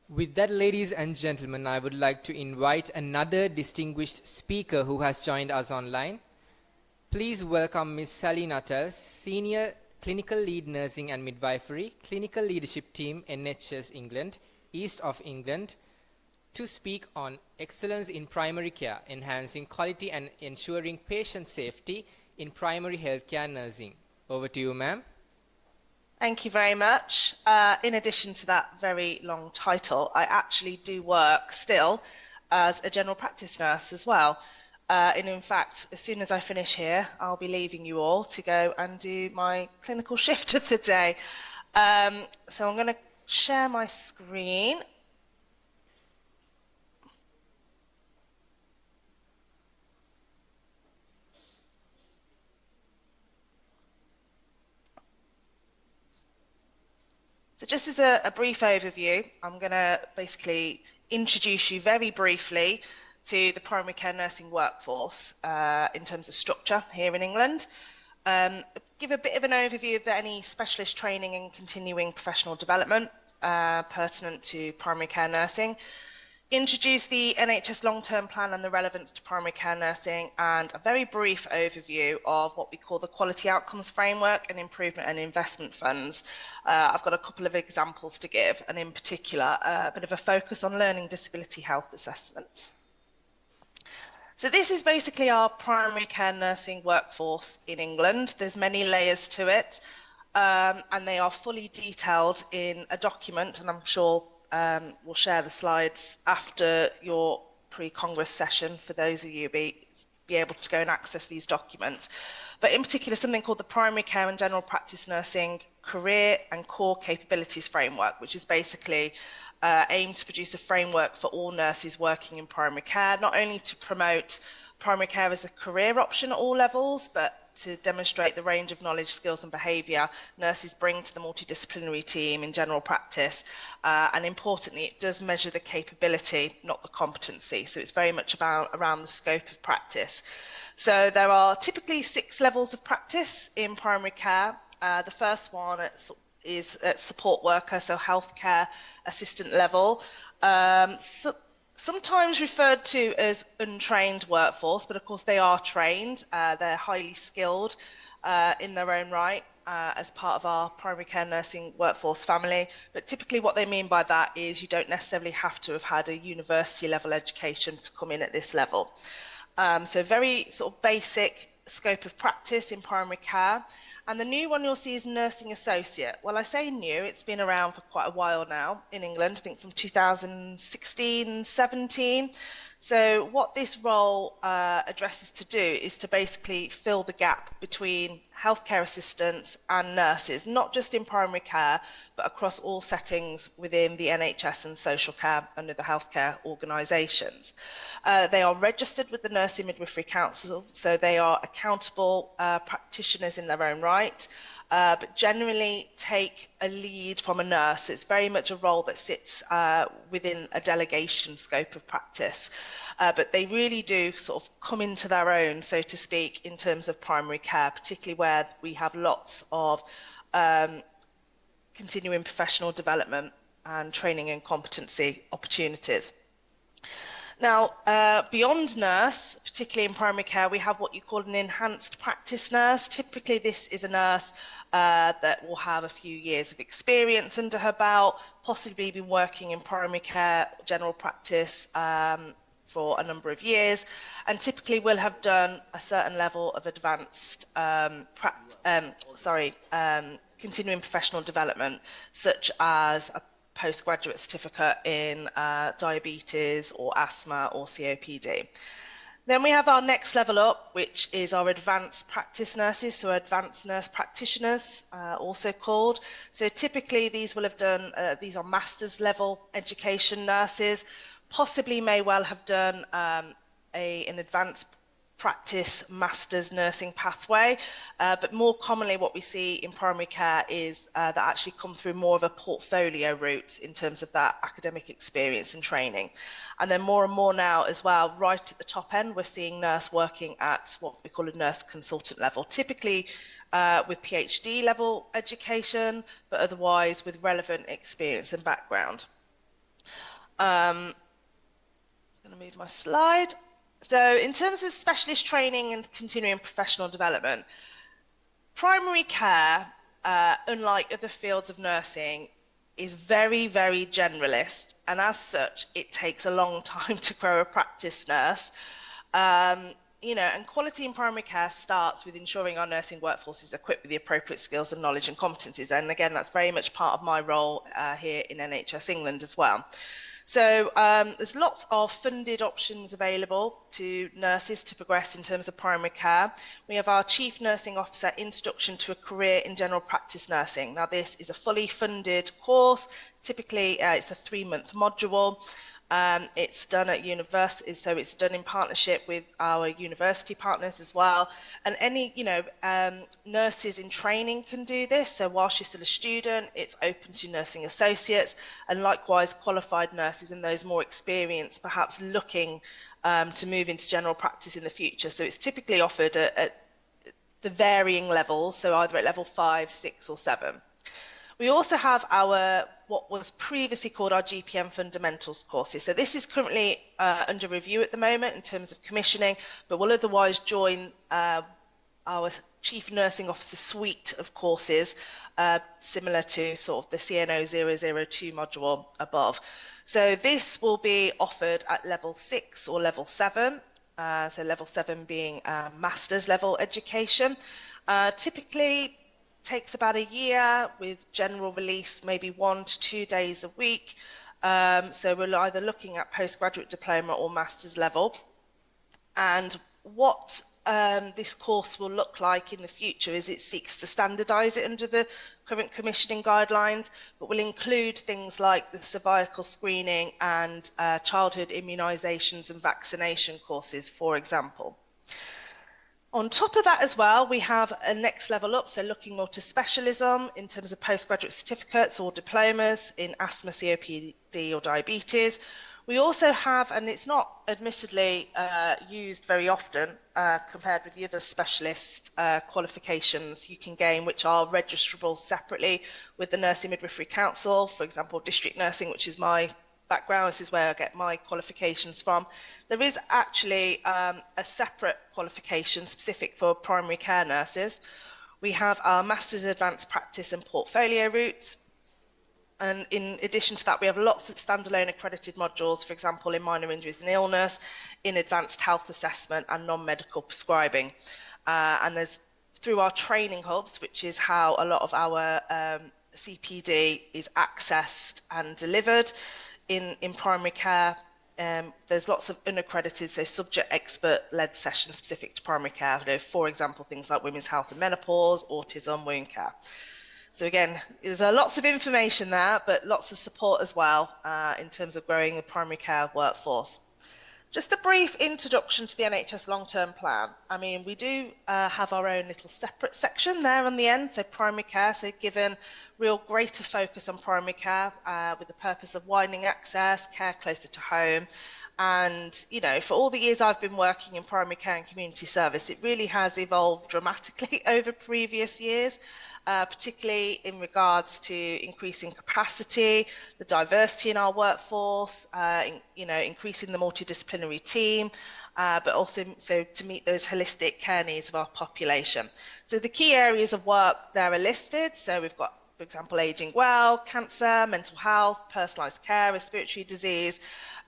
With that, ladies and gentlemen, I would like to invite another distinguished speaker who has joined us online. Please welcome Ms. Sally Nuttall, Senior Clinical Lead Nursing and Midwifery, Clinical Leadership Team, NHS England, East of England, to speak on excellence in primary care, enhancing quality and ensuring patient safety in primary healthcare nursing. Over to you, ma'am. Thank you very much. In addition to that very long title, I actually do work still as a general practice nurse as well. And in fact, as soon as I finish here, I'll be leaving you all to go and do my clinical shift of the day. So I'm going to share my screen. So just as a brief overview, I'm going to basically introduce you very briefly to the primary care nursing workforce in terms of structure here in England. Give a bit of an overview of any specialist training and continuing professional development pertinent to primary care nursing. Introduce the NHS long-term plan and the relevance to primary care nursing, and a very brief overview of what we call the quality outcomes framework and improvement and investment funds. I've got a couple of examples to give, and in particular a bit of a focus on learning disability health assessments. So this is basically our primary care nursing workforce in England. There's many layers to it, and they are fully detailed in a document, and I'm sure we'll share the slides after your pre-Congress session for those of you be able to go and access these documents. But in particular, something called the Primary Care and General Practice Nursing Career and Core Capabilities Framework, which is basically aimed to produce a framework for all nurses working in primary care, not only to promote primary care as a career option at all levels, but to demonstrate the range of knowledge, skills and behaviour nurses bring to the multidisciplinary team in general practice. And importantly, it does measure the capability, not the competency. So it's very much around the scope of practice. So there are typically 6 levels of practice in primary care. The first one is at support worker, so healthcare assistant level. Sometimes referred to as untrained workforce, but of course they are trained. They're highly skilled in their own right as part of our primary care nursing workforce family. But typically what they mean by that is you don't necessarily have to have had a university level education to come in at this level. So very sort of basic scope of practice in primary care. And the new one you'll see is nursing associate. Well, I say new, it's been around for quite a while now in England, I think from 2016, 17. So what this role addresses to do is to basically fill the gap between healthcare assistants and nurses, not just in primary care, but across all settings within the NHS and social care under the healthcare organisations. They are registered with the Nursing Midwifery Council, so they are accountable practitioners in their own right, but generally take a lead from a nurse. It's very much a role that sits within a delegation scope of practice. But they really do sort of come into their own, so to speak, in terms of primary care, particularly where we have lots of continuing professional development and training and competency opportunities. Now, beyond nurse, particularly in primary care, we have what you call an enhanced practice nurse. Typically, this is a nurse that will have a few years of experience under her belt, possibly been working in primary care, general practice for a number of years, and typically will have done a certain level of advanced continuing professional development, such as a postgraduate certificate in diabetes or asthma or COPD. Then we have our next level up, which is our advanced practice nurses, so advanced nurse practitioners, also called. So typically these will have done, these are master's level education nurses, possibly may well have done an advanced practice master's nursing pathway, but more commonly what we see in primary care is that actually come through more of a portfolio route in terms of that academic experience and training. And then more and more now as well, right at the top end, we're seeing nurse working at what we call a nurse consultant level, typically with PhD level education, but otherwise with relevant experience and background. Just going to move my slide. So in terms of specialist training and continuing professional development, primary care, unlike other fields of nursing, is very, very generalist, and as such, it takes a long time to grow a practice nurse. And quality in primary care starts with ensuring our nursing workforce is equipped with the appropriate skills and knowledge and competencies. And again, that's very much part of my role here in NHS England as well. So there's lots of funded options available to nurses to progress in terms of primary care. We have our Chief Nursing Officer Introduction to a Career in General Practice Nursing. Now this is a fully funded course. Typically it's a 3-month module. It's done at university, so it's done in partnership with our university partners as well. And any, nurses in training can do this. So whilst you're still a student, it's open to nursing associates, and likewise qualified nurses and those more experienced, perhaps looking to move into general practice in the future. So it's typically offered at the varying levels, so either at level 5, 6, or 7. We also have our what was previously called our GPM Fundamentals courses. So this is currently under review at the moment in terms of commissioning, but will otherwise join our Chief Nursing Officer suite of courses, similar to sort of the CNO 002 module above. So this will be offered at level 6 or level 7. So level 7 being master's level education. Typically takes about a year, with general release maybe 1 to 2 days a week. So we're either looking at postgraduate diploma or master's level. And what this course will look like in the future is it seeks to standardise it under the current commissioning guidelines, but will include things like the cervical screening and childhood immunisations and vaccination courses, for example. On top of that as well, we have a next level up, so looking more to specialism in terms of postgraduate certificates or diplomas in asthma, COPD or diabetes. We also have, and it's not admittedly used very often compared with the other specialist qualifications you can gain, which are registrable separately with the Nursing Midwifery Council, for example, district nursing, which is my background. This is where I get my qualifications from. There is actually a separate qualification specific for primary care nurses. We have our Masters Advanced Practice and Portfolio routes. And in addition to that, we have lots of standalone accredited modules, for example, in minor injuries and illness, in advanced health assessment and non-medical prescribing. And there's through our training hubs, which is how a lot of our CPD is accessed and delivered. In primary care, there's lots of unaccredited, so subject expert-led sessions specific to primary care. For example, things like women's health and menopause, autism, wound care. So again, there's lots of information there, but lots of support as well in terms of growing the primary care workforce. Just a brief introduction to the NHS long-term plan. I mean, we do have our own little separate section there on the end, so primary care, so given real greater focus on primary care with the purpose of widening access, care closer to home. And, for all the years I've been working in primary care and community service, it really has evolved dramatically over previous years. Particularly in regards to increasing capacity, the diversity in our workforce, increasing the multidisciplinary team, but also so to meet those holistic care needs of our population. So the key areas of work there are listed. So we've got, for example, ageing well, cancer, mental health, personalised care, respiratory disease.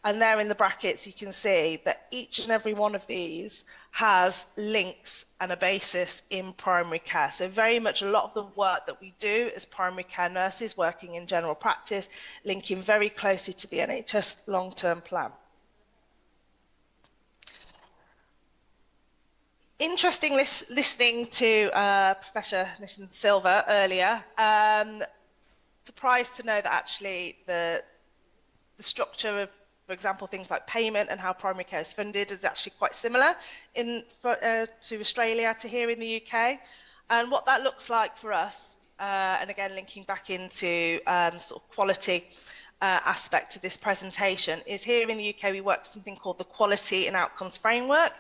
And there in the brackets, you can see that each and every one of these has links and a basis in primary care. So very much a lot of the work that we do as primary care nurses working in general practice, linking very closely to the NHS long-term plan. Interesting listening to Professor Nishant-Silva earlier. Surprised to know that actually the structure of, for example, things like payment and how primary care is funded is actually quite similar to Australia to here in the UK. And what that looks like for us, and again linking back into sort of quality aspect of this presentation, is here in the UK we work something called the Quality and Outcomes Framework,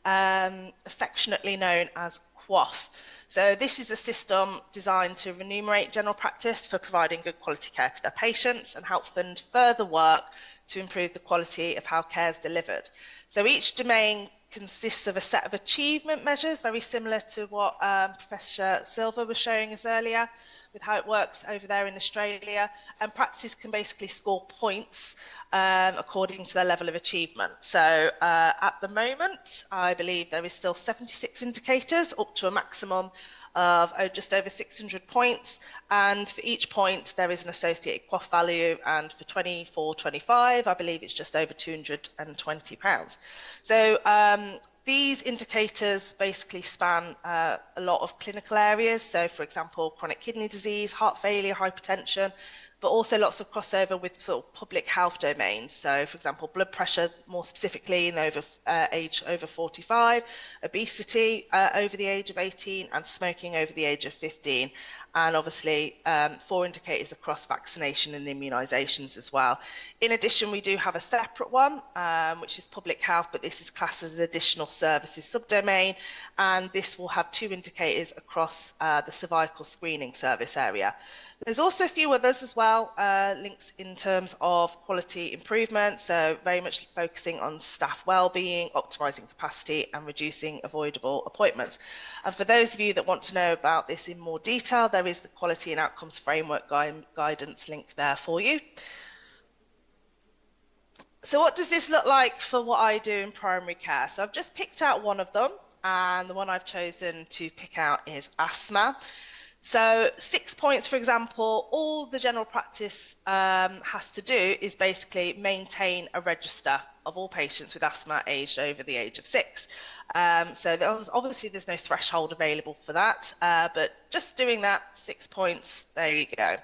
affectionately known as QOF. So this is a system designed to remunerate general practice for providing good quality care to their patients and help fund further work to improve the quality of how care is delivered. So each domain consists of a set of achievement measures, very similar to what Professor Silva was showing us earlier with how it works over there in Australia. And practices can basically score points according to their level of achievement. So at the moment, I believe there is still 76 indicators, up to a maximum of just over 600 points, and for each point there is an associated QOF value, and for 24-25 I believe it's just over £220. So these indicators basically span a lot of clinical areas, so for example chronic kidney disease, heart failure, hypertension, but also lots of crossover with sort of public health domains. So, for example, blood pressure more specifically in age over 45, obesity over the age of 18, and smoking over the age of 15. And obviously 4 indicators across vaccination and immunisations as well. In addition, we do have a separate one, which is public health, but this is classed as an additional services subdomain, and this will have 2 indicators across the cervical screening service area. There's also a few others as well, links in terms of quality improvement, so very much focusing on staff well-being, optimising capacity and reducing avoidable appointments. And for those of you that want to know about this in more detail, there is the Quality and Outcomes Framework guidance link there for you. So what does this look like for what I do in primary care? So I've just picked out one of them, and the one I've chosen to pick out is asthma. So 6 points, for example, all the general practice has to do is basically maintain a register of all patients with asthma aged over the age of 6. So obviously there's no threshold available for that, but just doing that, 6 points, there you go.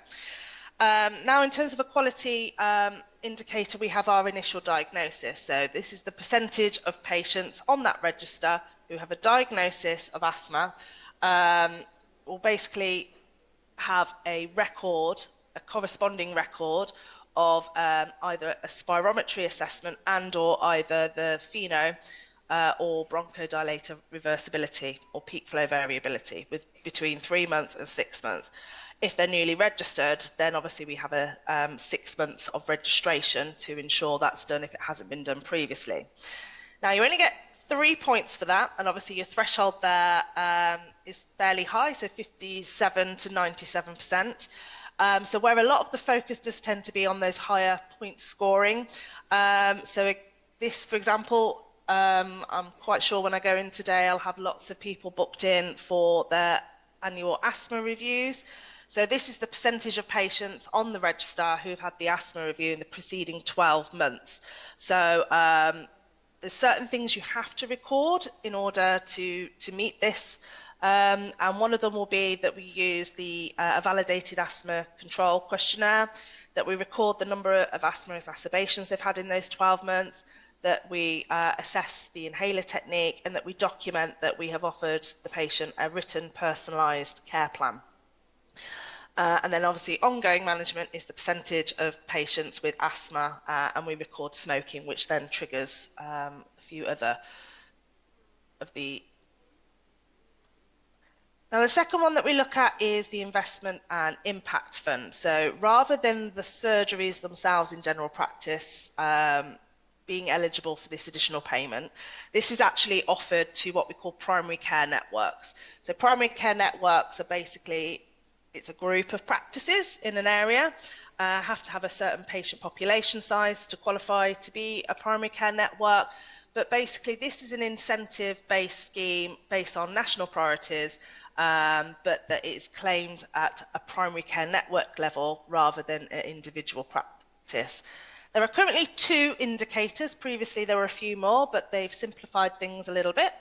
Now in terms of a quality indicator, we have our initial diagnosis. So this is the percentage of patients on that register who have a diagnosis of asthma. Will basically have a record, a corresponding record of either a spirometry assessment and or either the FeNO or bronchodilator reversibility or peak flow variability with between 3 months and 6 months. If they're newly registered, then obviously we have a 6 months of registration to ensure that's done if it hasn't been done previously. Now you only get 3 points for that, and obviously your threshold there is fairly high, so 57 to 97%. So where a lot of the focus does tend to be on those higher point scoring. This, for example, I'm quite sure when I go in today, I'll have lots of people booked in for their annual asthma reviews. So this is the percentage of patients on the register who've had the asthma review in the preceding 12 months. So there's certain things you have to record in order to meet this, and one of them will be that we use a validated asthma control questionnaire, that we record the number of asthma exacerbations they've had in those 12 months, that we assess the inhaler technique, and that we document that we have offered the patient a written personalised care plan. And then obviously ongoing management is the percentage of patients with asthma, and we record smoking, which then triggers a few other of the... Now the second one that we look at is the investment and impact fund. So rather than the surgeries themselves in general practice being eligible for this additional payment, this is actually offered to what we call primary care networks. So primary care networks are basically, it's a group of practices in an area, have to have a certain patient population size to qualify to be a primary care network. But basically this is an incentive-based scheme based on national priorities, but that is claimed at a primary care network level rather than an individual practice. There are currently 2 indicators. Previously there were a few more, but they've simplified things a little bit.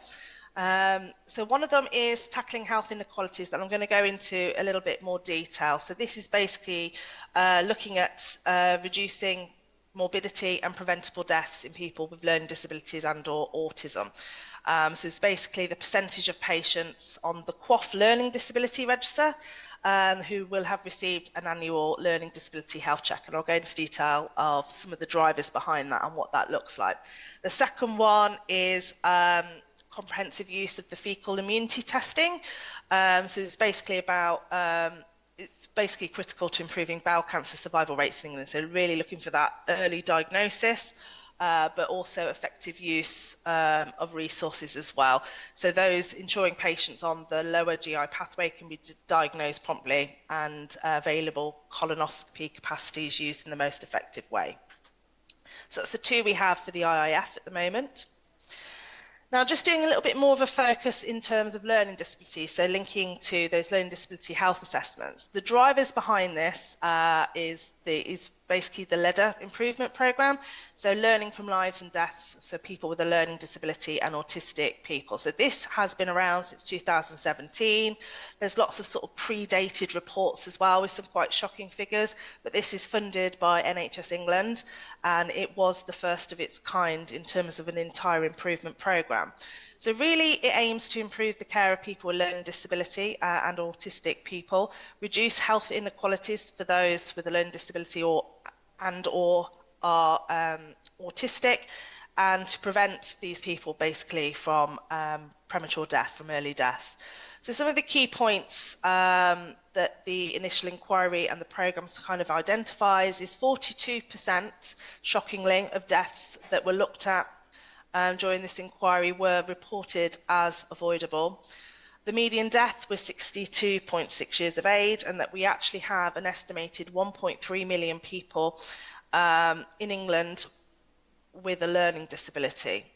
So one of them is tackling health inequalities that I'm going to go into a little bit more detail. So this is basically looking at reducing morbidity and preventable deaths in people with learning disabilities and or autism. So it's basically the percentage of patients on the QOF learning disability register who will have received an annual learning disability health check, and I'll go into detail of some of the drivers behind that and what that looks like. The second one is comprehensive use of the fecal immunity testing. So it's basically about it's basically critical to improving bowel cancer survival rates in England. So really looking for that early diagnosis, but also effective use of resources as well. So those ensuring patients on the lower GI pathway can be diagnosed promptly, and available colonoscopy capacities used in the most effective way. So that's the two we have for the IIF at the moment. Now, just doing a little bit more of a focus in terms of learning disability, so linking to those learning disability health assessments. The drivers behind this is basically the LEDA improvement programme, so learning from lives and deaths, so people with a learning disability and autistic people. So this has been around since 2017. There's lots of sort of predated reports as well with some quite shocking figures, but this is funded by NHS England, and it was the first of its kind in terms of an entire improvement programme. So really it aims to improve the care of people with learning disability and autistic people, reduce health inequalities for those with a learning disability or are autistic, and to prevent these people basically from premature death, from early death. So some of the key points that the initial inquiry and the programmes kind of identifies is 42%, shockingly, of deaths that were looked at during this inquiry were reported as avoidable. The median death was 62.6 years of age, and that we actually have an estimated 1.3 million people in England with a learning disability.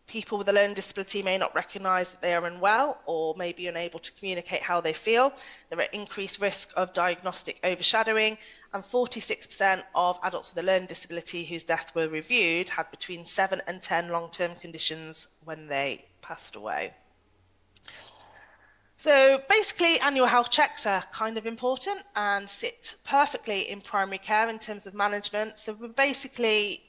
People with a learning disability may not recognise that they are unwell or may be unable to communicate how they feel. They're at increased risk of diagnostic overshadowing, and 46% of adults with a learning disability whose deaths were reviewed had between 7 and 10 long-term conditions when they passed away. So basically, annual health checks are kind of important and sit perfectly in primary care in terms of management. So we're basically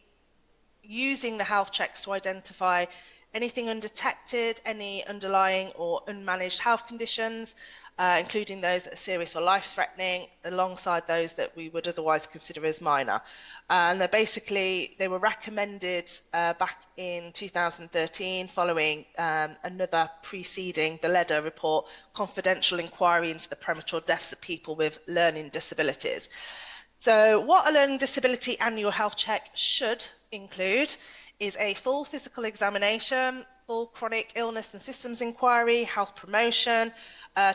using the health checks to identify anything undetected, any underlying or unmanaged health conditions, including those that are serious or life-threatening, alongside those that we would otherwise consider as minor. And they were recommended back in 2013 following another preceding the LEDA report, confidential inquiry into the premature deaths of people with learning disabilities. So what a learning disability annual health check should include is a full physical examination, full chronic illness and systems inquiry, health promotion,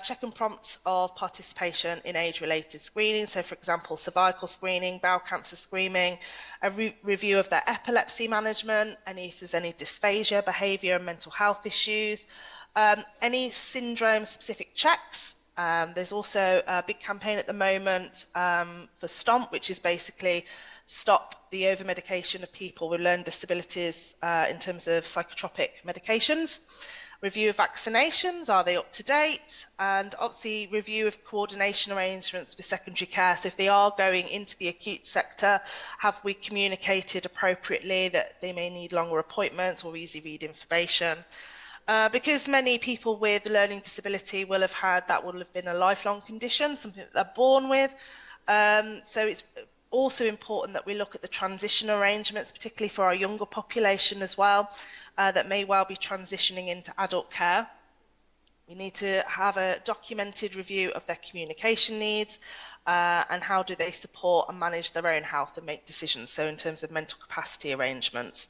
check and prompt of participation in age-related screening, so for example cervical screening, bowel cancer screening, a review of their epilepsy management, if there's any dysphagia, behaviour and mental health issues, any syndrome-specific checks. There's also a big campaign at the moment for STOMP, which is basically stop the over-medication of people with learning disabilities in terms of psychotropic medications. Review of vaccinations, are they up to date? And obviously review of coordination arrangements with secondary care. So if they are going into the acute sector, have we communicated appropriately that they may need longer appointments or easy read information? Because many people with learning disability will have been a lifelong condition, something that they're born with. So it's also important that we look at the transition arrangements, particularly for our younger population as well, that may well be transitioning into adult care. We need to have a documented review of their communication needs and how do they support and manage their own health and make decisions. So in terms of mental capacity arrangements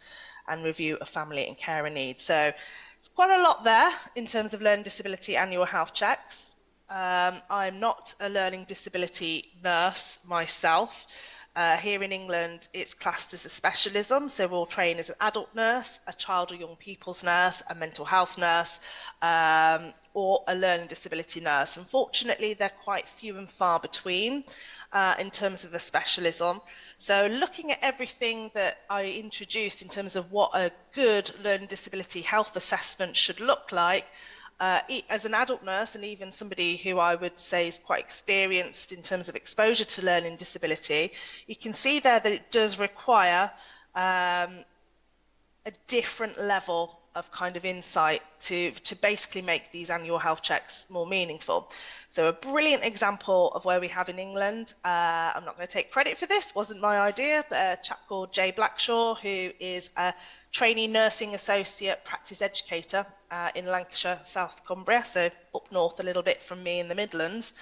and review of family and carer needs. So it's quite a lot there in terms of learning disability annual health checks. I'm not a learning disability nurse myself. Here in England, it's classed as a specialism, so we'll train as an adult nurse, a child or young people's nurse, a mental health nurse, or a learning disability nurse. Unfortunately, they're quite few and far between in terms of the specialism. So looking at everything that I introduced in terms of what a good learning disability health assessment should look like, as an adult nurse and even somebody who I would say is quite experienced in terms of exposure to learning disability, you can see there that it does require a different level of kind of insight to basically make these annual health checks more meaningful. So a brilliant example of where we have in England, I'm not going to take credit for this, wasn't my idea, but a chap called Jay Blackshaw, who is a trainee nursing associate practice educator in Lancashire, South Cumbria, so up north a little bit from me in the Midlands.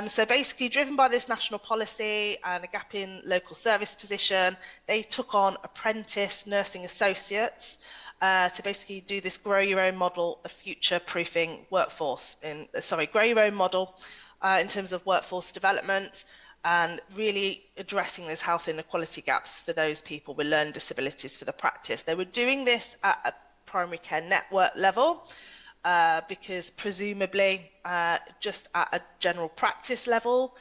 So basically, driven by this national policy and a gap in local service position, they took on apprentice nursing associates to basically do this grow your own model of future-proofing workforce. Grow your own model in terms of workforce development and really addressing those health inequality gaps for those people with learning disabilities for the practice. They were doing this at a primary care network level. Because presumably just at a general practice level,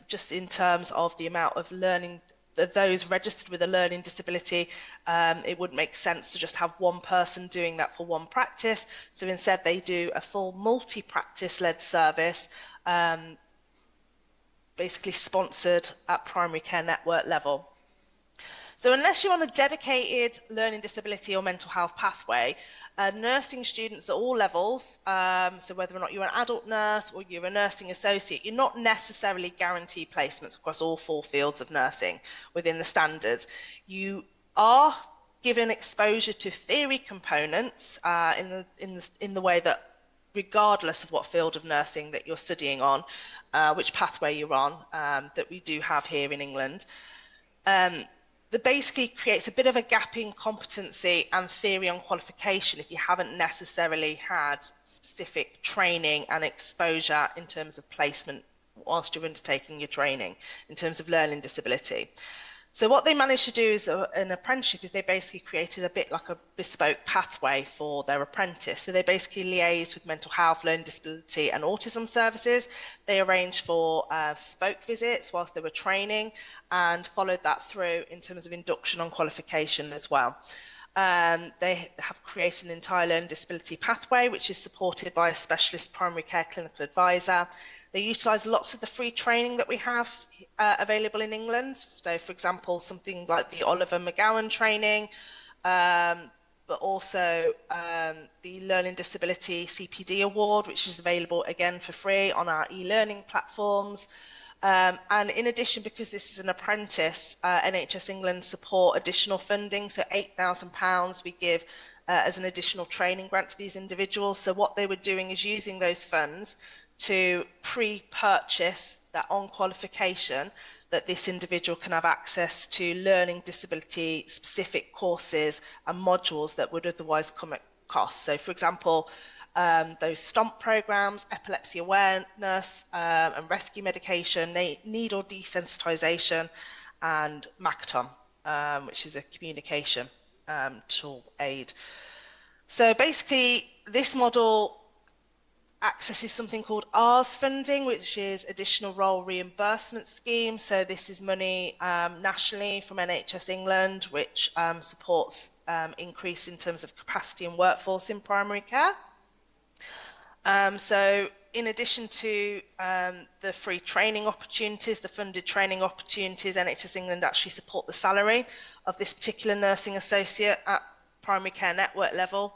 just in terms of the amount of learning, those registered with a learning disability, it wouldn't make sense to just have one person doing that for one practice. So instead they do a full multi-practice led service, basically sponsored at primary care network level. So unless you're on a dedicated learning disability or mental health pathway, nursing students at all levels, so whether or not you're an adult nurse or you're a nursing associate, you're not necessarily guaranteed placements across all 4 fields of nursing within the standards. You are given exposure to theory components in the way that regardless of what field of nursing that you're studying on, which pathway you're on, that we do have here in England. That basically creates a bit of a gap in competency and theory on qualification if you haven't necessarily had specific training and exposure in terms of placement whilst you're undertaking your training in terms of learning disability. So what they managed to do is an apprenticeship is they basically created a bit like a bespoke pathway for their apprentice. So they basically liaised with mental health, learning disability and autism services. They arranged for spoke visits whilst they were training and followed that through in terms of induction on qualification as well. They have created an entire learning disability pathway which is supported by a specialist primary care clinical advisor. They utilise lots of the free training that we have available in England. So, for example, something like the Oliver McGowan training, but also the Learning Disability CPD Award, which is available again for free on our e-learning platforms. And in addition, because this is an apprentice, NHS England support additional funding, so £8,000 we give as an additional training grant to these individuals. So what they were doing is using those funds to pre-purchase that on qualification that this individual can have access to learning disability specific courses and modules that would otherwise come at cost. So for example, those STOMP programs, epilepsy awareness and rescue medication, needle desensitization, and MACTOM, which is a communication tool aid. So basically this model accesses something called ARS funding, which is Additional Role Reimbursement Scheme. So this is money nationally from NHS England, which supports increase in terms of capacity and workforce in primary care. So in addition to the free training opportunities, the funded training opportunities, NHS England actually support the salary of this particular nursing associate at primary care network level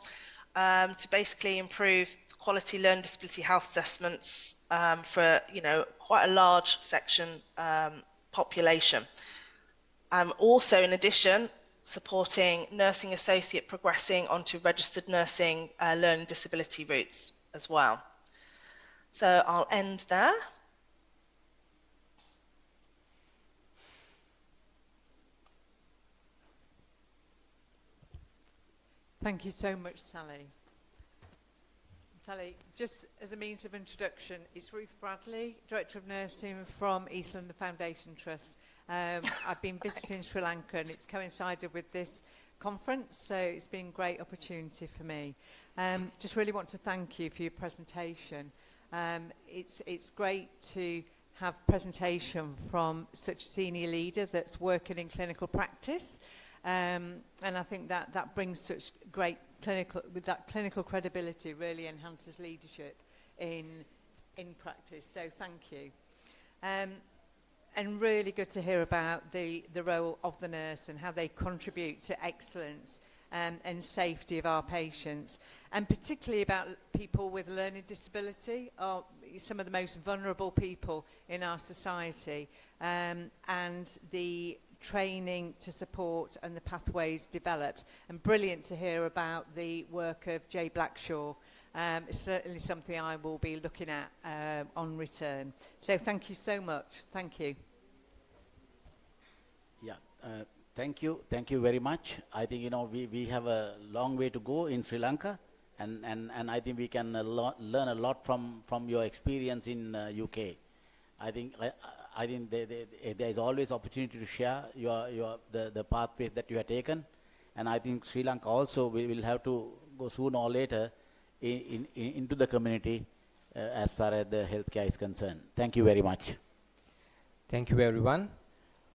to basically improve quality learning disability health assessments for quite a large section population. Also, in addition, supporting nursing associate progressing onto registered nursing learning disability routes as well. So I'll end there. Thank you so much, Sally. Sally, just as a means of introduction, it's Ruth Bradley, Director of Nursing from East London Foundation Trust. I've been visiting Sri Lanka and it's coincided with this conference, so it's been a great opportunity for me. Just really want to thank you for your presentation. It's great to have presentation from such a senior leader that's working in clinical practice. And I think that brings such great clinical credibility, really enhances leadership in practice. So thank you. And really good to hear about the role of the nurse and how they contribute to excellence and safety of our patients, and particularly about people with learning disability, are some of the most vulnerable people in our society, and the training to support and the pathways developed. And brilliant to hear about the work of Jay Blackshaw It's certainly something I will be looking at on return. So thank you so much. Thank you. Yeah, thank you very much. I think, we have a long way to go in Sri Lanka, and I think we can learn a lot from your experience in UK. I think there is always opportunity to share the pathway that you have taken, and I think Sri Lanka also will have to go sooner or later into the community as far as the healthcare is concerned. Thank you very much. Thank you, everyone.